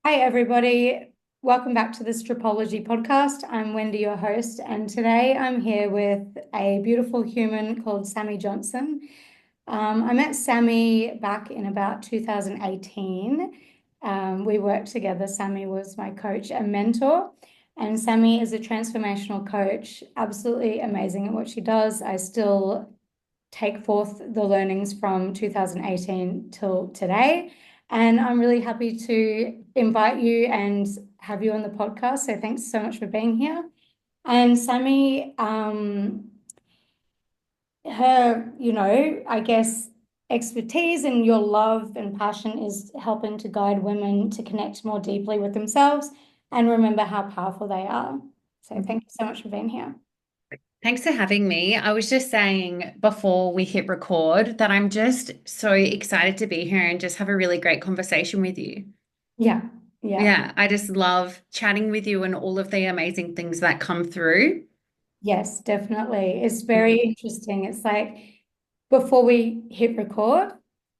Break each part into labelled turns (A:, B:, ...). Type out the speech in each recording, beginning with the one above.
A: Hi, everybody. Welcome back to the Stripology podcast. I'm Wendy, your host, and today I'm here with a beautiful human called Sammi Johnson. I met Sammi back in about 2018. We worked together. Sammi was my coach and mentor, and Sammi is a transformational coach, absolutely amazing at what she does. I still take forth the learnings from 2018 till today. And I'm really happy to invite you and have you on the podcast. So thanks so much for being here. And Sammi, I guess expertise and your love and passion is helping to guide women to connect more deeply with themselves and remember how powerful they are. So thank you so much for being here.
B: Thanks for having me. I was just saying before we hit record that I'm just so excited to be here and just have a really great conversation with you.
A: Yeah, yeah.
B: Yeah, I just love chatting with you and all of the amazing things that come through.
A: Yes, definitely. It's very
B: Mm.
A: interesting. It's like before we hit record,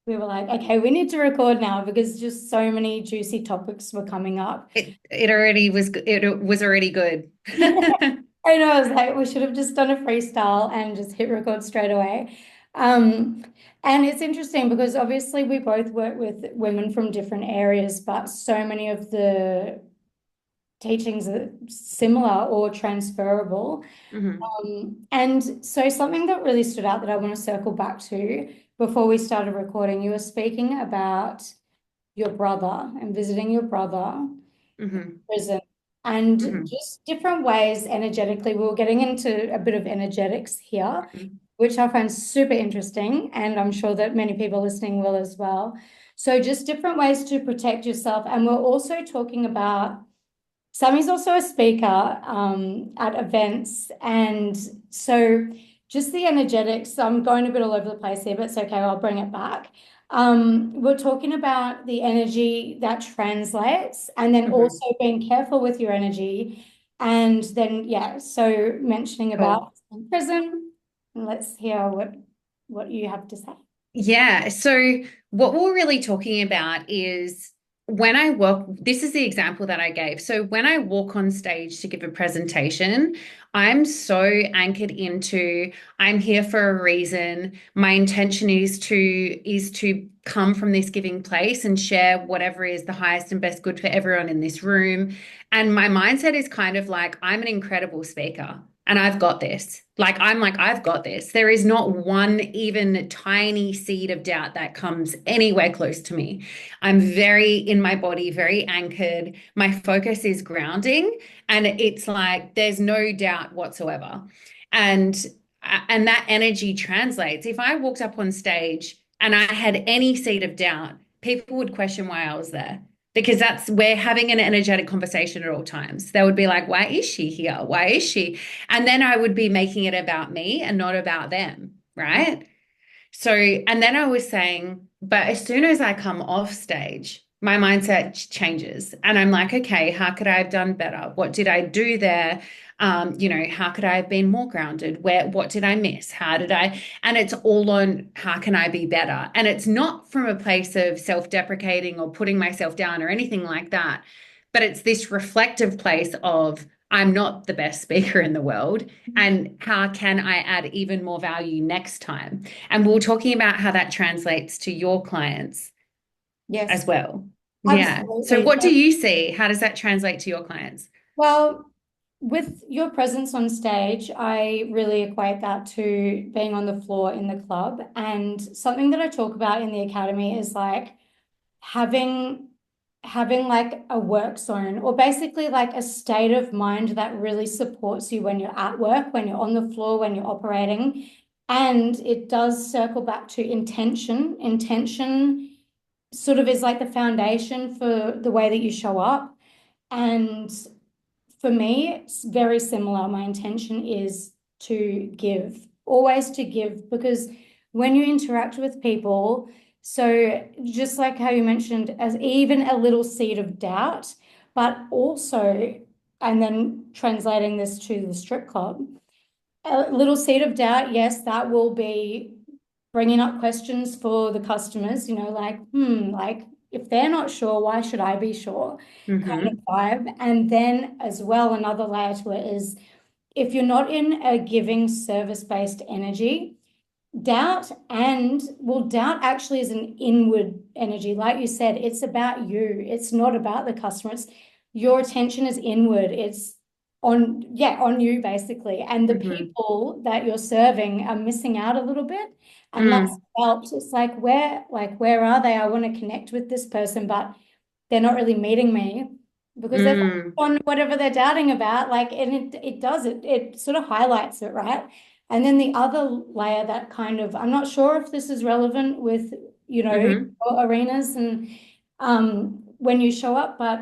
A: we were like, okay, we need to record now because just so many juicy topics were coming up.
B: It was already good.
A: I know, I was like, we should have just done a freestyle and just hit record straight away. Um, and it's interesting because obviously we both work with women from different areas, but so many of the teachings are similar or transferable.
B: hmm
A: And so something that really stood out that I want to circle back to before we started recording, you were speaking about your brother and visiting your brother in
B: hmm
A: prison and
B: hmm
A: just different ways energetically. We were getting into a bit of energetics here,
B: hmm
A: which I find super interesting, and I'm sure that many people listening will as well. So just different ways to protect yourself. And we're also talking about Sammy's also a speaker at events. And so just the energetics, I'm going a bit all over the place here, but it's okay, I'll bring it back. We're talking about the energy that translates and then also
B: hmm
A: being careful with your energy. And then, yeah, so mentioning
B: Cool.
A: about prison, and let's hear what you have to say.
B: Yeah. So what we're really talking about is when I walk, this is the example that I gave. So when I walk on stage to give a presentation, I'm so anchored into I'm here for a reason. My intention is to come from this giving place and share whatever is the highest and best good for everyone in this room. And my mindset is kind of like I'm an incredible speaker. And I've got this. I've got this. There is not one even tiny seed of doubt that comes anywhere close to me. I'm very in my body, very anchored. My focus is grounding, and it's like there's no doubt whatsoever. And and that energy translates. If I walked up on stage and I had any seed of doubt, people would question why I was there because that's we're having an energetic conversation at all times. They would be like, why is she here? Why is she? And then I would be making it about me and not about them, right? So, and then I was saying, but as soon as I come off stage, my mindset changes. And I'm like, okay, how could I have done better? What did I do there? How could I have been more grounded? What did I miss? How did I? And it's all on how can I be better? And it's not from a place of self-deprecating or putting myself down or anything like that, but it's this reflective place of I'm not the best speaker in the world. And how can I add even more value next time? And we are talking about how that translates to your clients as
A: Yes,
B: well. Yeah. So
A: absolutely.
B: what do you see? How does that translate to your clients?
A: Well, with your presence on stage, I really equate that to being on the floor in the club. And something that I talk about in the academy is like having like a work zone or basically like a state of mind that really supports you when you're at work, when you're on the floor, when you're operating. And it does circle back to intention. Intention sort of is like the foundation for the way that you show up. And for me, it's very similar. My intention is to give, always to give, because when you interact with people, so just like how you mentioned, as even a little seed of doubt, but also, and then translating this to the strip club, a little seed of doubt, yes, that will be bringing up questions for the customers, like, if they're not sure, why should I be sure? Kind of
B: Mm-hmm.
A: vibe. And then as well, another layer to it is if you're not in a giving service-based energy, doubt actually is an inward energy. Like you said, it's about you. It's not about the customer. It's your attention is inward. It's on you basically. And the
B: Mm-hmm.
A: people that you're serving are missing out a little bit. And that's
B: Mm.
A: helped. It's like where are they? I want to connect with this person, but they're not really meeting me because they're focused
B: Mm.
A: on whatever they're doubting about. Like, and it does it sort of highlights it, right? And then the other layer that kind of, I'm not sure if this is relevant with,
B: Mm-hmm.
A: arenas and when you show up, but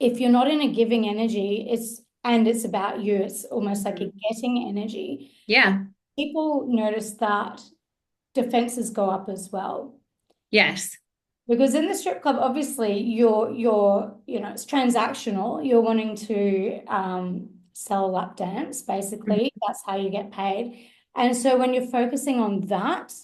A: if you're not in a giving energy, it's about you, it's almost like a
B: Mm-hmm.
A: getting energy.
B: Yeah.
A: People notice that defenses go up as well.
B: Yes.
A: Because in the strip club, obviously it's transactional. You're wanting to sell a lap dance, basically. That's how you get paid. And so when you're focusing on that,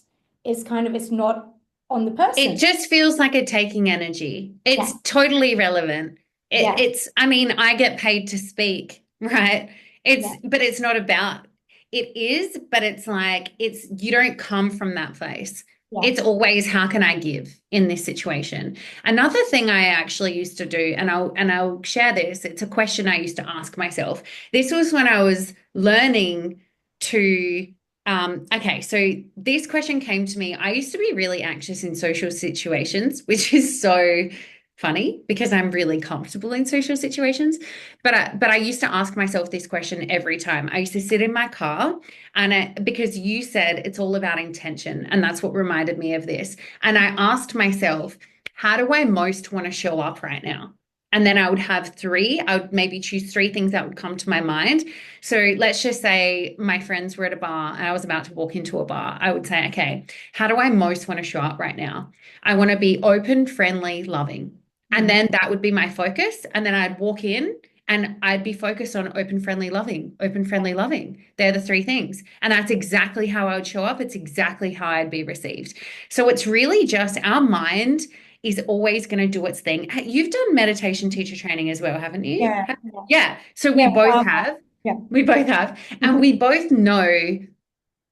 A: it's not on the
B: It
A: person.
B: just feels like a taking energy.
A: Yeah,
B: It's totally relevant.
A: yeah,
B: I mean, I get paid to speak, right?
A: yeah,
B: But it's not about, it is, but it's like, you don't come from that place.
A: yeah.
B: It's always, how can I give in this situation? Another thing I actually used to do, and I'll share this, it's a question I used to ask myself. This was when I was learning to okay, so this question came to me. I used to be really anxious in social situations, which is so funny because I'm really comfortable in social situations. But I used to ask myself this question every time. I used to sit in my car because you said it's all about intention, and that's what reminded me of this. And I asked myself, how do I most want to show up right now? And then I would have three. I would maybe choose three things that would come to my mind. So let's just say my friends were at a bar and I was about to walk into a bar. I would say, okay, how do I most want to show up right now? I want to be open, friendly, loving. And
A: Mhm.
B: then that would be my focus. And then I'd walk in and I'd be focused on open, friendly, loving, open, friendly, loving. They're the three things. And that's exactly how I would show up. It's exactly how I'd be received. So it's really just our mind is always going to do its thing. You've done meditation teacher training as well, haven't you?
A: Yeah, yeah,
B: Yeah. So we
A: yeah,
B: both have.
A: yeah.
B: We both have. And we both know.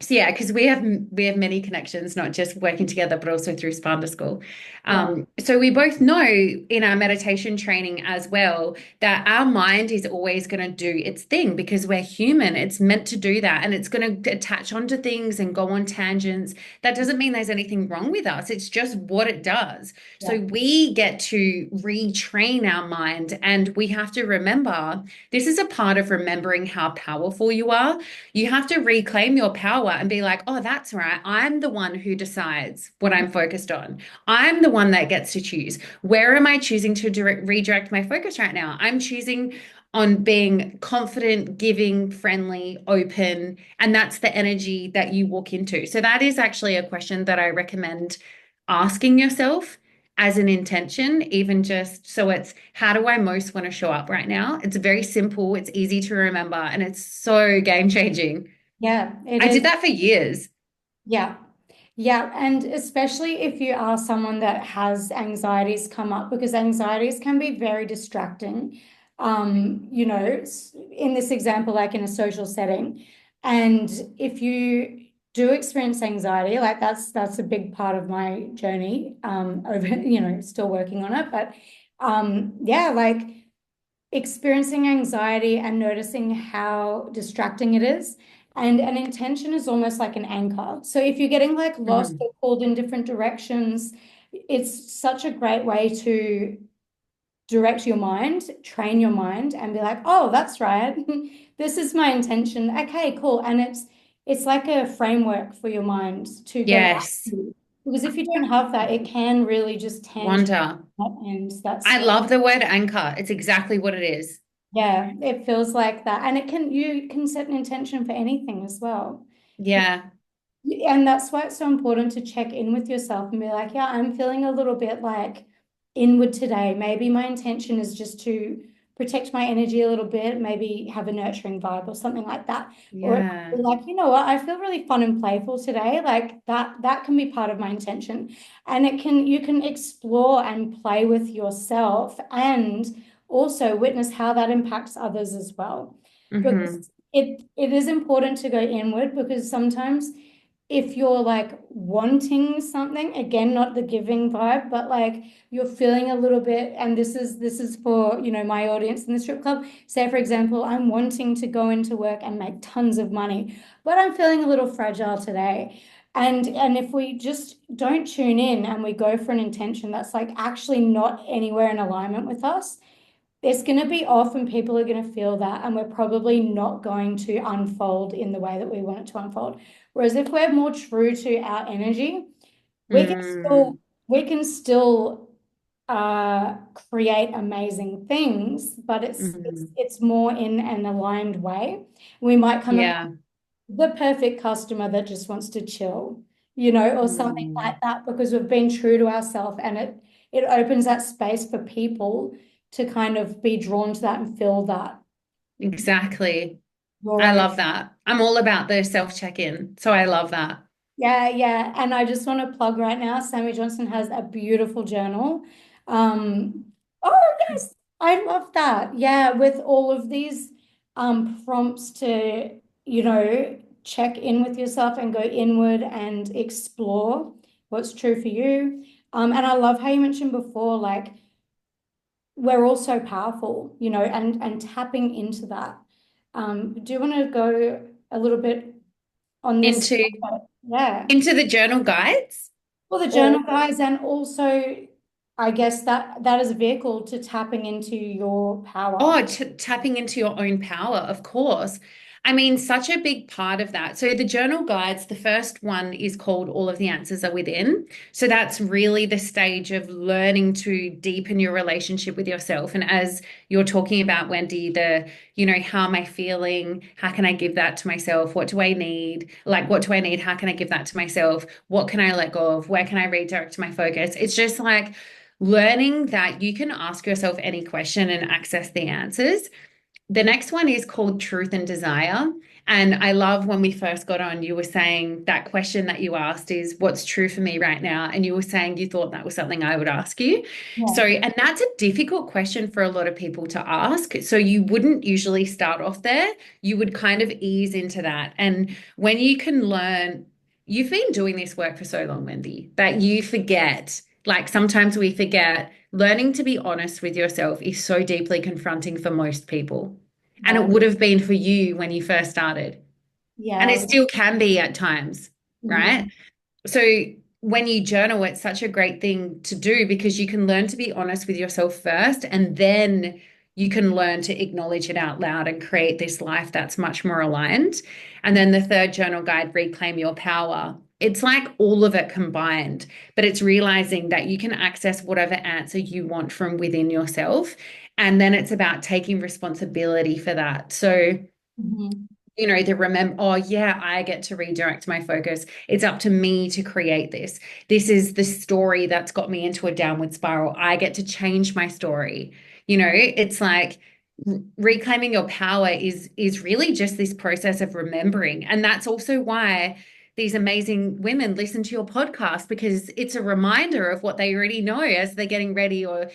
B: So yeah, because we have many connections, not just working together, but also through Spanda School.
A: Yeah,
B: So we both know in our meditation training as well that our mind is always going to do its thing because we're human. It's meant to do that, and it's going to attach onto things and go on tangents. That doesn't mean there's anything wrong with us. It's just what it does.
A: yeah,
B: So we get to retrain our mind, and we have to remember this is a part of remembering how powerful you are. You have to reclaim your power and be like, oh, that's right. I'm the one who decides what I'm focused on. I'm the one that gets to choose. Where am I choosing to redirect my focus right now? I'm choosing on being confident, giving, friendly, open. And that's the energy that you walk into. So that is actually a question that I recommend asking yourself as an intention, even just so it's how do I most want to show up right now? It's very simple, it's easy to remember, and it's so game changing.
A: yeah. It
B: I did
A: is.
B: that for years.
A: Yeah. Yeah, and especially if you are someone that has anxieties come up, because anxieties can be very distracting. In this example, like in a social setting, and if you do experience anxiety, like that's a big part of my journey, over, still working on it, but yeah, like experiencing anxiety and noticing how distracting it is. And an intention is almost like an anchor. So if you're getting like lost
B: Mhm.
A: or pulled in different directions, it's such a great way to direct your mind, train your mind, and be like, oh, that's right. This is my intention. Okay, cool. And it's like a framework for your mind to go back
B: Yes,
A: to. Because if you don't have that, it can really just tangent.
B: wonder.
A: And that's
B: I love the word anchor. It's exactly what it is.
A: yeah, it feels like that. And you can set an intention for anything as well.
B: Yeah.
A: And that's why it's so important to check in with yourself and be like, yeah, I'm feeling a little bit like inward today. Maybe my intention is just to protect my energy a little bit, maybe have a nurturing vibe or something like that. Or it might
B: Yeah.
A: be like, you know what, I feel really fun and playful today. Like that can be part of my intention. And you can explore and play with yourself and also witness how that impacts others as well.
B: Hmm.
A: Because it is important to go inward because sometimes if you're like wanting something, again, not the giving vibe, but like you're feeling a little bit, and this is for, my audience in the strip club. Say, for example, I'm wanting to go into work and make tons of money, but I'm feeling a little fragile today. And if we just don't tune in and we go for an intention that's like actually not anywhere in alignment with us, it's going to be off and people are going to feel that, and we're probably not going to unfold in the way that we want it to unfold. Whereas if we're more true to our energy, we can still
B: Mm.
A: we can still create amazing things, but
B: Mm.
A: it's more in an aligned way. We might come across
B: Yeah.
A: the perfect customer that just wants to chill, or something
B: Mm.
A: like that, because we've been true to ourselves, and it opens that space for people to kind of be drawn to that and feel that
B: Exactly.
A: your
B: I
A: own.
B: love that. I'm all about the self check-in. So I love that.
A: Yeah, yeah. And I just want to plug right now, Sammi Johnson has a beautiful journal. Oh, yes, I love that. Yeah, with all of these prompts to, check in with yourself and go inward and explore what's true for you. And I love how you mentioned before, like we're all so powerful, and tapping into that. Do you want to go a little bit on this
B: Into
A: topic? Yeah.
B: into the journal guides.
A: Well, the
B: Or
A: journal guys, and also, I guess that is a vehicle to tapping into your power.
B: oh, t tapping into your own power, of course. I mean, such a big part of that. So, the journal guides, the first one is called All of the Answers Are Within. So, that's really the stage of learning to deepen your relationship with yourself. And as you're talking about, Wendy, how am I feeling? How can I give that to myself? What do I need? Like, what do I need? How can I give that to myself? What can I let go of? Where can I redirect my focus? It's just like, learning that you can ask yourself any question and access the answers. The next one is called Truth and Desire. And I love when we first got on, you were saying that question that you asked is what's true for me right now? And you were saying you thought that was something I would ask you. So,
A: Yeah.
B: and that's a difficult question for a lot of people to ask. So you wouldn't usually start off there. You would kind of ease into that. And when you can learn, you've been doing this work for so long, Wendy, that you forget. Like sometimes we forget learning to be honest with yourself is so deeply confronting for most people. And it
A: Yeah.
B: would have been for you when you first started. And it
A: Yeah.
B: still can be at times, right?
A: Mhm.
B: So when you journal, it's such a great thing to do because you can learn to be honest with yourself first, and then you can learn to acknowledge it out loud and create this life that's much more aligned. And then the third journal guide, Reclaim Your Power. It's like all of it combined, but it's realizing that you can access whatever answer you want from within yourself. And then it's about taking responsibility for that. So,
A: Mhm.
B: to remember, oh, yeah, I get to redirect my focus. It's up to me to create this. This is the story that's got me into a downward spiral. I get to change my story. It's like reclaiming your power is really just this process of remembering. And that's also why these amazing women listen to your podcast because it's a reminder of what they already know as they're getting ready or,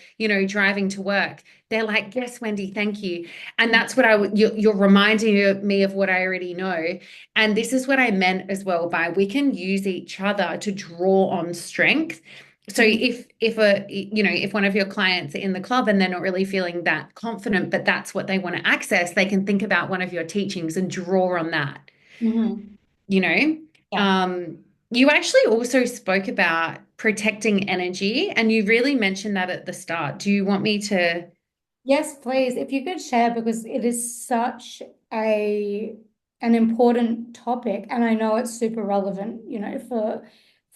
B: driving to work. They're like, yes, Wendy, thank you. And that's what you're reminding me of what I already know. And this is what I meant as well by we can use each other to draw on strength. So
A: Mhm.
B: if one of your clients are in the club and they're not really feeling that confident, but that's what they want to access, they can think about one of your teachings and draw on that,
A: Mhm.
B: you know.
A: Yeah.
B: Um, you actually also spoke about protecting energy, and you really mentioned that at the start. Do you want me to?
A: Yes, please. If you could share, because it is such a an important topic, and I know it's super relevant,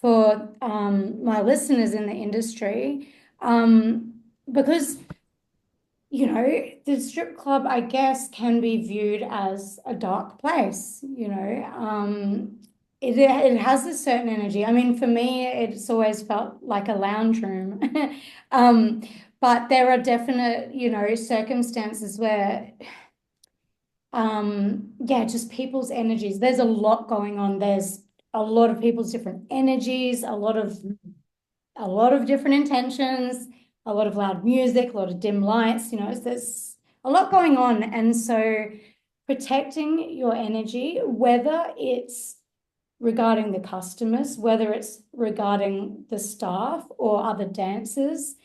A: for my listeners in the industry. Because the strip club, I guess, can be viewed as a dark place, it has a certain energy. I mean, for me, it's always felt like a lounge room. Um, But there are definite, circumstances where, yeah, just people's energies. There's a lot going on. There's a lot of people's different energies, a lot of different intentions, a lot of loud music, a lot of dim lights, there's a lot going on. And so protecting your energy, whether it's regarding the customers, whether it's regarding the staff or other dancers,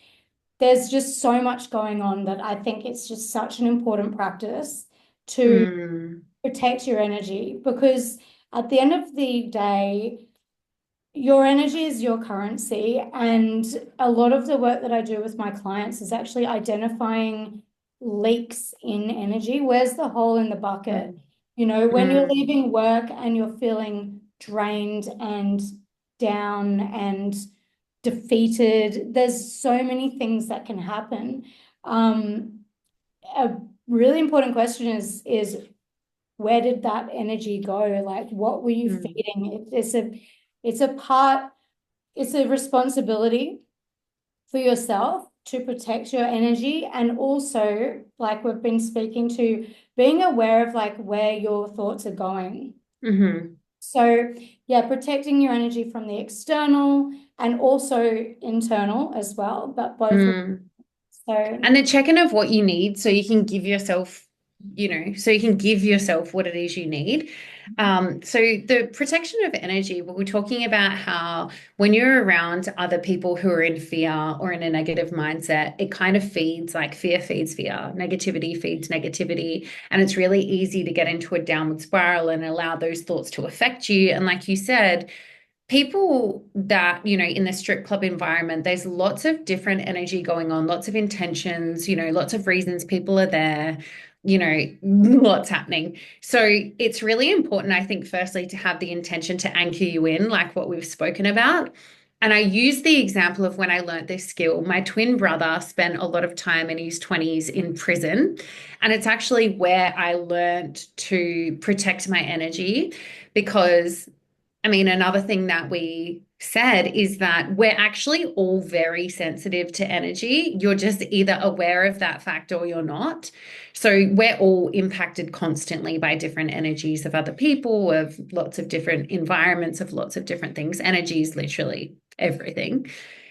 A: there's just so much going on that I think it's just such an important practice to
B: Mm,
A: protect your energy, because at the end of the day, your energy is your currency. And a lot of the work that I do with my clients is actually identifying leaks in energy. Where's the hole in the bucket?
B: mm,
A: When you're
B: mm,
A: leaving work and you're feeling drained and down and defeated, there's so many things that can happen. A really important question is where did that energy go? Like, what were you
B: mm,
A: feeding? It's a part, it's a responsibility for yourself to protect your energy. And also, like we've been speaking to, being aware of like where your thoughts are going.
B: mhm,
A: So, yeah, protecting your energy from the external and also internal as well, but both.
B: mm.
A: So,
B: And then check in of what you need so you can give yourself, so you can give yourself what it is you need. So the protection of energy, we we're talking about how when you're around other people who are in fear or in a negative mindset, it kind of feeds, like fear feeds fear, negativity feeds negativity. And it's really easy to get into a downward spiral and allow those thoughts to affect you. And like you said, people that, in the strip club environment, there's lots of different energy going on, lots of intentions, lots of reasons people are there, lots happening. So it's really important, I think, firstly, to have the intention to anchor you in, like what we've spoken about. And I use the example of when I learned this skill. My twin brother spent a lot of time in his 20s in prison. And it's actually where I learned to protect my energy because I mean, another thing that we said is that we're actually all very sensitive to energy. You're just either aware of that fact or you're not. So we're all impacted constantly by different energies of other people, of lots of different environments, of lots of different things. Energy is literally everything,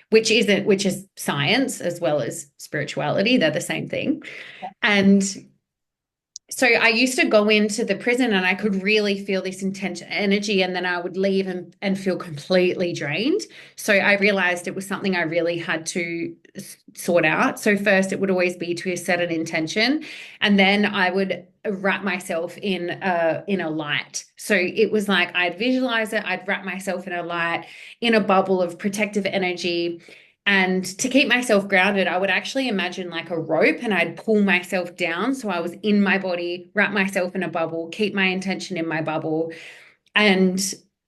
B: which is science as well as spirituality. They're the same thing. And so I used to go into the prison and I could really feel this intense energy, and then I would leave and feel completely drained. So I realized it was something I really had to sort out. So first it would always be to set an intention, and then I would wrap myself in a light. So it was like I'd visualize it, I'd wrap myself in a light, in a bubble of protective energy. And to keep myself grounded, I would actually imagine like a rope and I'd pull myself down. So I was in my body, wrap myself in a bubble, keep my intention in my bubble. And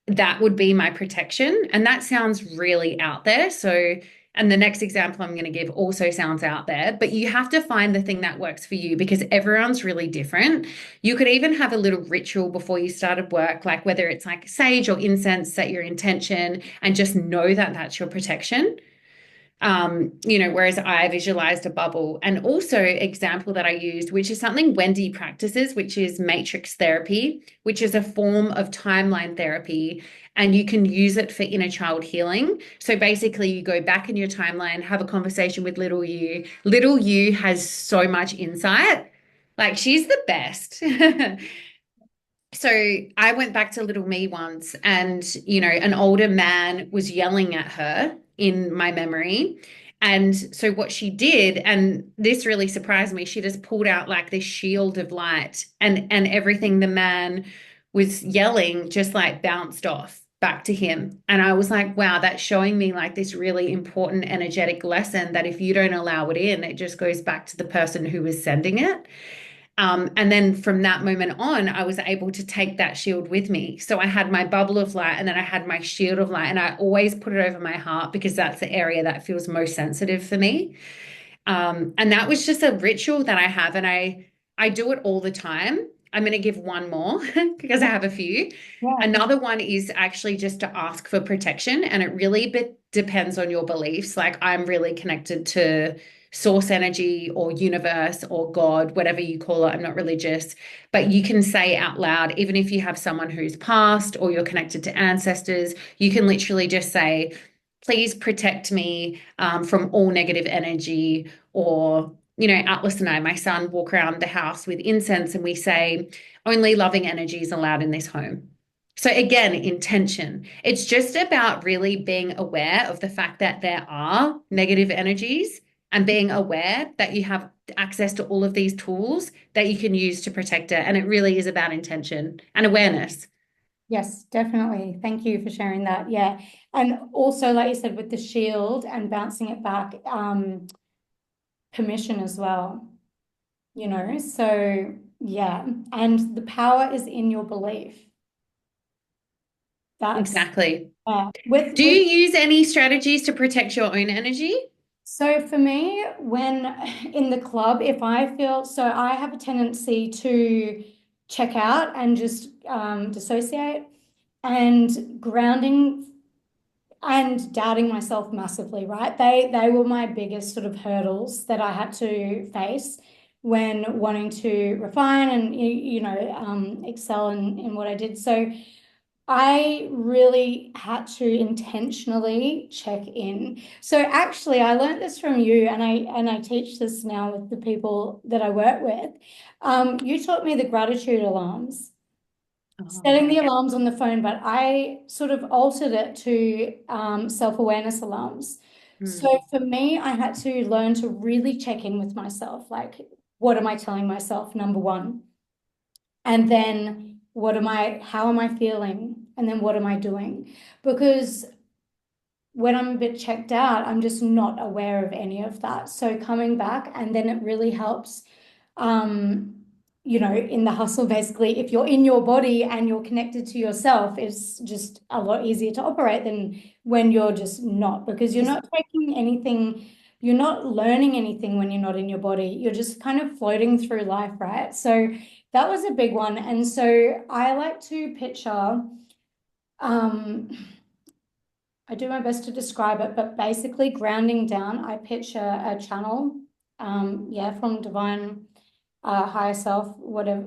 B: that would be my protection. And that sounds really out there. So, and the next example I'm going to give also sounds out there, but you have to find the thing that works for you because everyone's really different. You could even have a little ritual before you started work, like whether it's like sage or incense, set your intention and just know that that's your protection. Whereas I visualized a bubble. And also example that I used, which is something Wendy practices, which is matrix therapy, which is a form of timeline therapy. And you can use it for inner child healing. So basically you go back in your timeline, have a conversation with little you. Little you has so much insight. Like she's the best. So I went back to little me once, and an older man was yelling at her in my memory. And so what she did, and this really surprised me, she just pulled out like this shield of light, and everything the man was yelling just like bounced off back to him. And I was like, wow, that's showing me like this really important energetic lesson that if you don't allow it in, it just goes back to the person who was sending it. And then from that moment on, I was able to take that shield with me. So I had my bubble of light and then I had my shield of light, and I always put it over my heart because that's the area that feels most sensitive for me. And that was just a ritual that I have, and I do it all the time. I'm going to give one more because I
A: yeah,
B: have a few.
A: yeah.
B: Another one is actually just to ask for protection, and it really depends on your beliefs. Like I'm really connected to source energy or universe or God, whatever you call it. I'm not religious, but you can say out loud, even if you have someone who's passed or you're connected to ancestors, you can literally just say, please protect me from all negative energy. Or, Atlas and I, my son, walk around the house with incense and we say, only loving energy is allowed in this home. So again, intention. It's just about really being aware of the fact that there are negative energies and being aware that you have access to all of these tools that you can use to protect it. And it really is about intention and awareness.
A: Yes, definitely. Thank you for sharing that. Yeah. And also, like you said, with the shield and bouncing it back, permission as well, So, yeah. And the power is in your belief. That's,
B: Exactly.
A: with,
B: Do you use any strategies to protect your own energy?
A: so for me, when in the club, if I feel, so I have a tendency to check out and just dissociate, and grounding and doubting myself massively, right? They were my biggest sort of hurdles that I had to face when wanting to refine and excel in what I did. So I really had to intentionally check in. So actually, I learned this from you, and I teach this now with the people that I work with. You taught me the gratitude alarms,
B: Oh,
A: setting the
B: yeah.
A: alarms on the phone, but I sort of altered it to self-awareness alarms. So
B: Mm.
A: for me, I had to learn to really check in with myself, like, what am I telling myself, number one? And then how am I feeling? And then what am I doing? Because when I'm a bit checked out, I'm just not aware of any of that. So coming back, and then it really helps, um, in the hustle, basically, if you're in your body and you're connected to yourself, it's just a lot easier to operate than when you're just not, because you're not taking anything, you're not learning anything when you're not in your body. You're just kind of floating through life, right? So that was a big one. And so I like to picture, um, I do my best to describe it, but basically grounding down, I picture a channel, from divine, higher self, whatever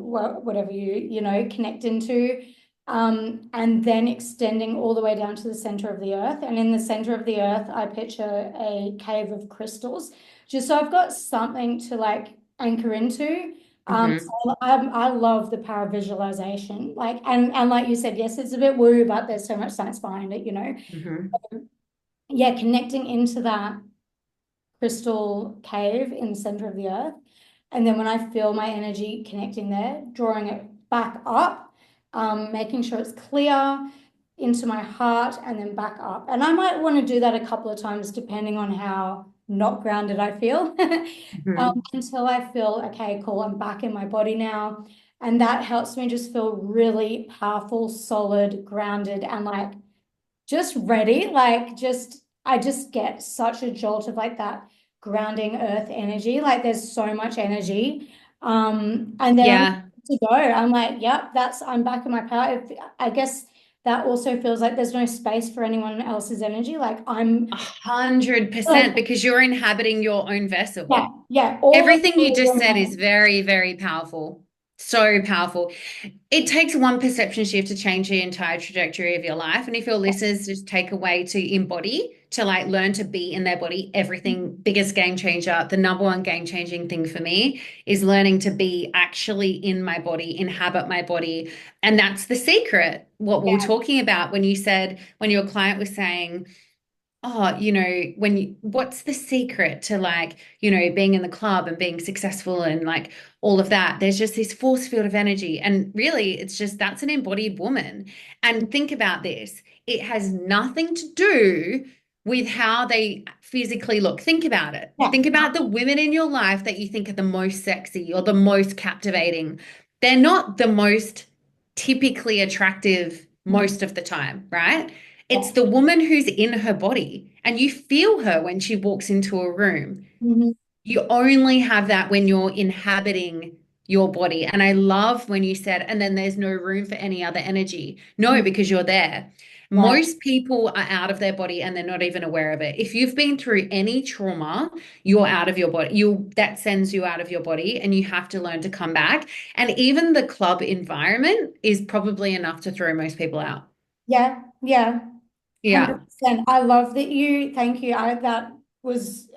A: connect into, and then extending all the way down to the center of the earth. And in the center of the earth, I picture a cave of crystals, just so I've got something to like anchor into.
B: Hmm.
A: So I love the power of visualization, and like you said, yes, it's a bit woo, but there's so much science behind it.
B: Hmm.
A: Yeah, connecting into that crystal cave in the center of the earth. And then when I feel my energy connecting there, drawing it back up, making sure it's clear into my heart and then back up. And I might want to do that a couple of times depending on how not grounded I feel,
B: Hmm.
A: until I feel, okay, cool, I'm back in my body now. And that helps me just feel really powerful, solid, grounded, and like just ready. I just get such a jolt of like that grounding earth energy. Like there's so much energy. And then I'm
B: Yeah.
A: good to go. I'm like, yep, I'm back in my power. I guess that also feels like there's no space for anyone else's energy. Like
B: A
A: I'm,
B: hundred
A: oh,
B: percent, because you're inhabiting your own vessel.
A: yeah, yeah, all of
B: Everything you just said is
A: the
B: very, very powerful. So powerful. It takes one perception shift to change the entire trajectory of your life. And if your listeners just take away to embody, to like learn to be in their body, everything, biggest game changer, the number one game changing thing for me is learning to be actually in my body, inhabit my body. And that's the secret. What we were
A: yeah.
B: talking about when you said, when your client was saying, oh, what's the secret to like, being in the club and being successful and like all of that? There's just this force field of energy. And really, it's just that's an embodied woman. And think about this, it has nothing to do with how they physically look. Think about it.
A: Yeah.
B: Think about the women in your life that you think are the most sexy or the most captivating. They're not the most typically attractive
A: Mhm.
B: most of the time, right? It's
A: Yeah.
B: the woman who's in her body, and you feel her when she walks into a room.
A: Mhm.
B: You only have that when you're inhabiting your body. And I love when you said, and then there's no room for any other energy. No, because you're there.
A: Right.
B: Most people are out of their body and they're not even aware of it. If you've been through any trauma, you're out of your body. That sends you out of your body and you have to learn to come back. And even the club environment is probably enough to throw most people out.
A: Yeah. Yeah.
B: Yeah.
A: 100%. I love that you, thank you. That was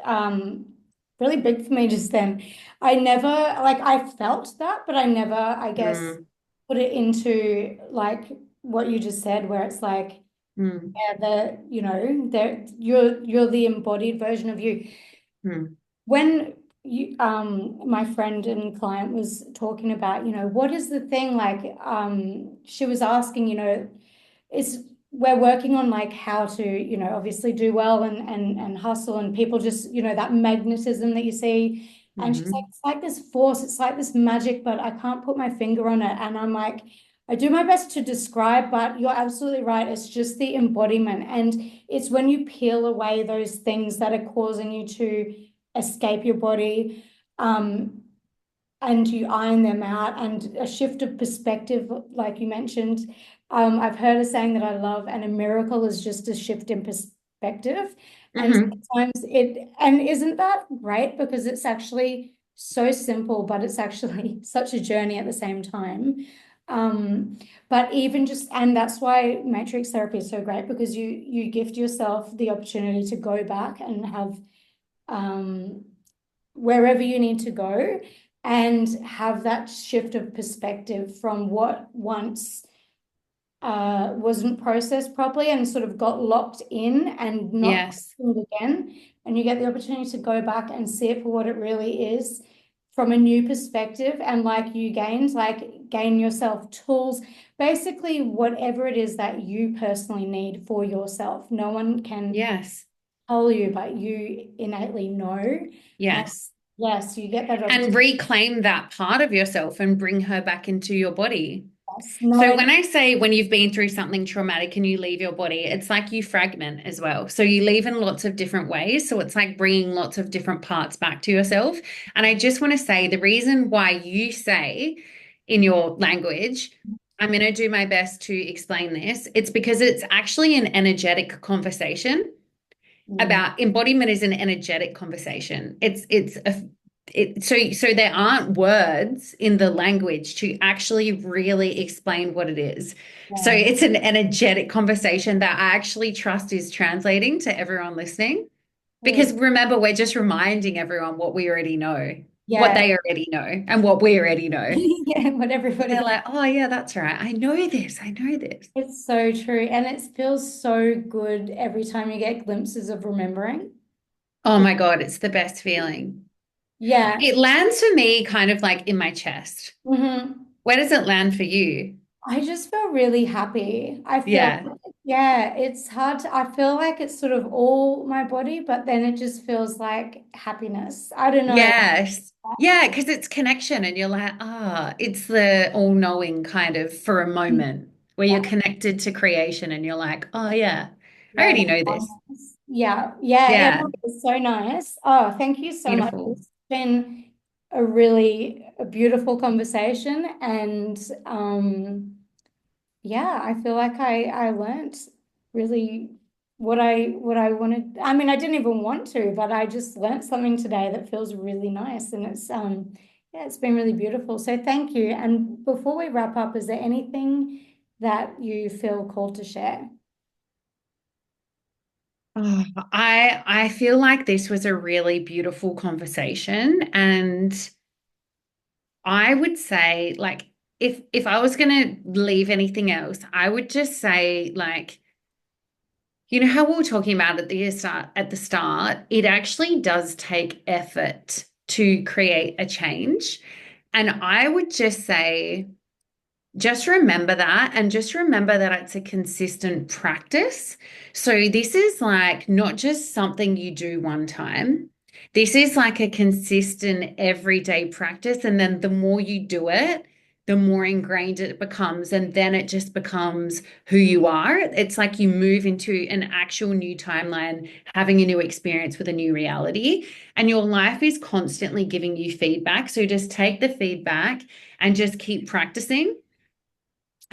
A: really big for me just then. I never, like, I felt that, but I never, I guess,
B: Mm,
A: put it into like what you just said, where it's like,
B: mm,
A: yeah, you're the embodied version of you.
B: mm,
A: When my friend and client was talking about, what is the thing like, she was asking, it's we're working on like how to, obviously do well and hustle, and people just, that magnetism that you see. And she's like,
B: mm.
A: it's like this force, it's like this magic, but I can't put my finger on it. And I'm like, I do my best to describe, but you're absolutely right. It's just the embodiment. And it's when you peel away those things that are causing you to escape your body, um, and you iron them out, and a shift of perspective, like you mentioned. I've heard a saying that I love, and a miracle is just a shift in perspective. And
B: Hmm.
A: sometimes and isn't that great? Because it's actually so simple, but it's actually such a journey at the same time. But even just, and that's why matrix therapy is so great, because you gift yourself the opportunity to go back and have, um, wherever you need to go, and have that shift of perspective from what once wasn't processed properly and sort of got locked in and not
B: Yes.
A: questioned again. And you get the opportunity to go back and see it for what it really is, from a new perspective. And like you gained, like gain yourself tools, basically whatever it is that you personally need for yourself. No one can
B: Yes.
A: tell you, but you innately know. And
B: Yes.
A: yes, you get that
B: And
A: opportunity.
B: reclaim that part of yourself and bring her back into your body.
A: Yes,
B: So
A: knowing,
B: when I say when you've been through something traumatic and you leave your body, it's like you fragment as well. So you leave in lots of different ways. So it's like bringing lots of different parts back to yourself. And I just want to say the reason why you say in your language, I'm going to do my best to explain this. It's because it's actually an energetic conversation.
A: mm,
B: About embodiment is an energetic conversation. So there aren't words in the language to actually really explain what it is. So
A: yeah,
B: it's an energetic conversation that I actually trust is translating to everyone listening.
A: cool.
B: Because remember, we're just reminding everyone what we already know, what
A: Yeah,
B: they already know, and what we already know.
A: yeah, what
B: So they're
A: everybody.
B: like, oh yeah, that's right. I know this. I know this.
A: It's so true. And it feels so good every time you get glimpses of remembering.
B: Oh my God, it's the best feeling.
A: Yeah.
B: It lands for me kind of like in my chest.
A: Hmm.
B: Where does it land for you?
A: I just feel really happy. I feel,
B: Yeah.
A: yeah, it's hard to, I feel like it's sort of all my body, but then it just feels like happiness. I don't know.
B: Yes. Yeah, because it's connection and you're like, ah, it's the all-knowing kind of for a moment where you're
A: Yeah.
B: connected to creation and you're like, oh yeah, I
A: Yeah,
B: already
A: the
B: know this.
A: oneness. Yeah, yeah, it
B: Yeah,
A: was so nice. Oh, thank you so much.
B: beautiful.
A: It's been a beautiful conversation, and yeah, I feel like I learnt really what I wanted. I mean, I didn't even want to, but I just learnt something today that feels really nice, and it's yeah, it's been really beautiful. So thank you. And before we wrap up, is there anything that you feel called to share?
B: Oh, I feel like this was a really beautiful conversation and I would say like if I was gonna leave anything else, I would just say like you know how we were talking about at the start, it actually does take effort to create a change. And I would just say, just remember that and just remember that it's a consistent practice. So this is like not just something you do one time. This is like a consistent everyday practice. And then the more you do it, the more ingrained it becomes. And then it just becomes who you are. It's like you move into an actual new timeline, having a new experience with a new reality. And your life is constantly giving you feedback. So just take the feedback and just keep practicing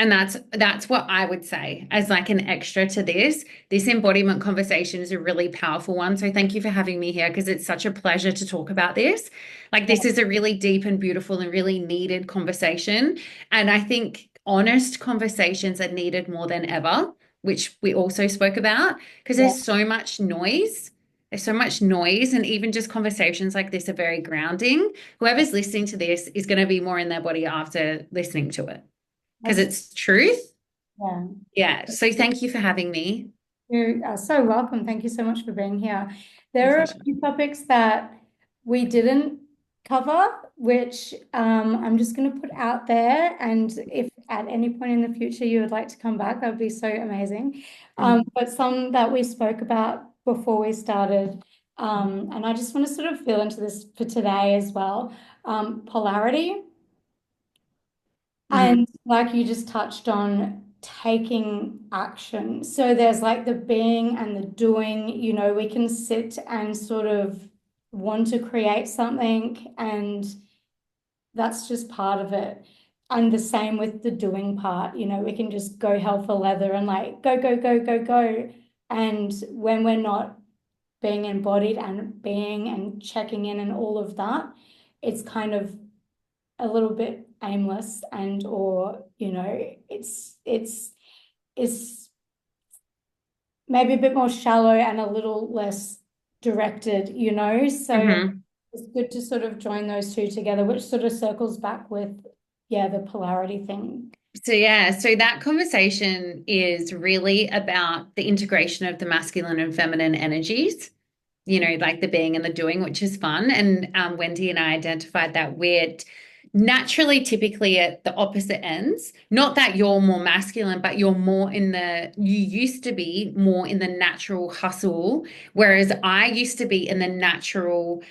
B: And that's what I would say as like an extra to this. This embodiment conversation is a really powerful one. So thank you for having me here because it's such a pleasure to talk about this. Like
A: Yeah.
B: this is a really deep and beautiful and really needed conversation. And I think honest conversations are needed more than ever, which we also spoke about because
A: Yeah.
B: there's so much noise. There's so much noise, and even just conversations like this are very grounding. Whoever's listening to this is going to be more in their body after listening to it because
A: That's,
B: it's truth.
A: yeah.
B: Yeah. So thank you for having me.
A: You are so welcome. Thank you so much for being here.
B: My
A: There are a
B: pleasure.
A: few topics that we didn't cover, which I'm just going to put out there. And if at any point in the future you would like to come back, that would be so amazing.
B: Mm.
A: But some that we spoke about before we started, and I just want to sort of feel into this for today as well. Polarity.
B: Hmm.
A: And like you just touched on, taking action. So there's like the being and the doing, we can sit and sort of want to create something, and that's just part of it. And the same with the doing part, we can just go hell for leather and like go, go, go, go, go. And when we're not being embodied and being and checking in and all of that, it's kind of a little bit aimless, and or it's maybe a bit more shallow and a little less directed, so
B: Hmm.
A: it's good to sort of join those two together, which sort of circles back with, yeah, the polarity thing.
B: So yeah, so that conversation is really about the integration of the masculine and feminine energies, like the being and the doing, which is fun. And Wendy and I identified that we're naturally typically at the opposite ends. Not that you're more masculine, but you used to be more in the natural hustle, whereas I used to be in the natural,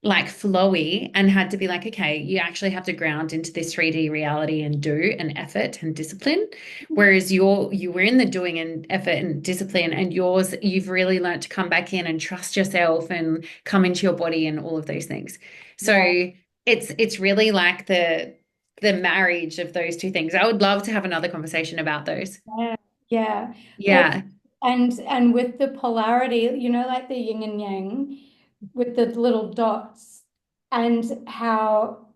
B: like flowy and had to be like, okay, you actually have to ground into this 3D reality and do an effort and discipline. Whereas you were in the doing and effort and discipline, and yours, you've really learned to come back in and trust yourself and come into your body and all of those things. So
A: Yeah,
B: it's really like the marriage of those two things. I would love to have another conversation about those.
A: yeah, yeah. Well,
B: Yeah.
A: and with the polarity, like the yin and yang with the little dots, and how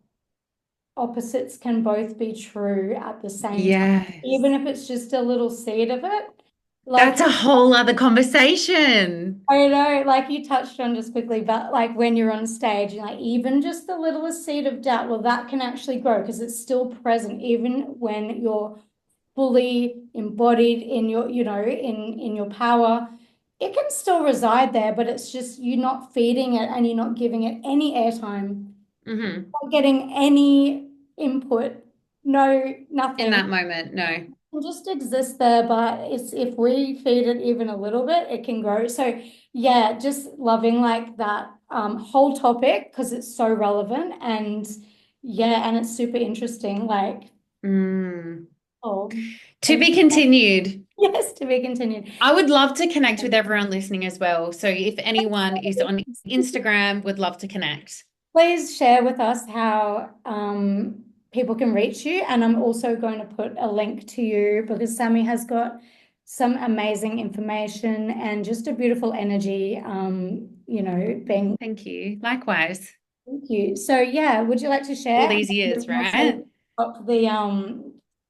A: opposites can both be true at the same time, even
B: Yes.
A: if it's just a little seed of it. Like,
B: That's a whole other conversation.
A: I know, like you touched on just quickly, but like when you're on stage, and like even just the littlest seed of doubt, well, that can actually grow because it's still present, even when you're fully embodied in your, in your power. It can still reside there, but it's just you're not feeding it and you're not giving it any airtime,
B: Hmm.
A: not getting any input, no,
B: In
A: nothing.
B: that moment, no.
A: It just exists there, but it's if we feed it even a little bit, it can grow. So yeah, just loving like that whole topic because it's so relevant, and yeah, and it's super interesting. Like,
B: Mm.
A: oh,
B: To
A: thank
B: be
A: you.
B: continued.
A: Yes, to be continued.
B: I would love to connect with everyone listening as well. So if anyone is on Instagram, would love to connect.
A: Please share with us how people can reach you. And I'm also going to put a link to you because Sammi has got some amazing information and just a beautiful energy, being.
B: Thank you. Likewise.
A: Thank you. So yeah, would you like to
B: All
A: share? And
B: these
A: we
B: years,
A: can also
B: right?
A: pop the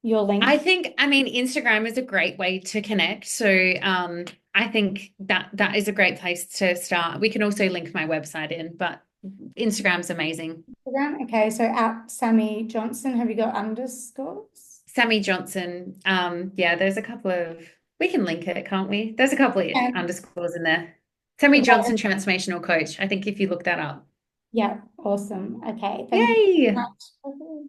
A: your
B: I
A: link.
B: think, I mean, Instagram is a great way to connect. So I think that is a great place to start. We can also link my website in, but Instagram's amazing.
A: Instagram. Okay, so at Sammi Johnson, have you got underscores?
B: Sammi Johnson. Yeah, there's a couple of, we can link it, can't we? There's a couple of
A: And
B: underscores in there. Sammi Johnson, transformational coach. I think if you look that up.
A: yeah, awesome. Okay, thank you
B: Yay!
A: so much.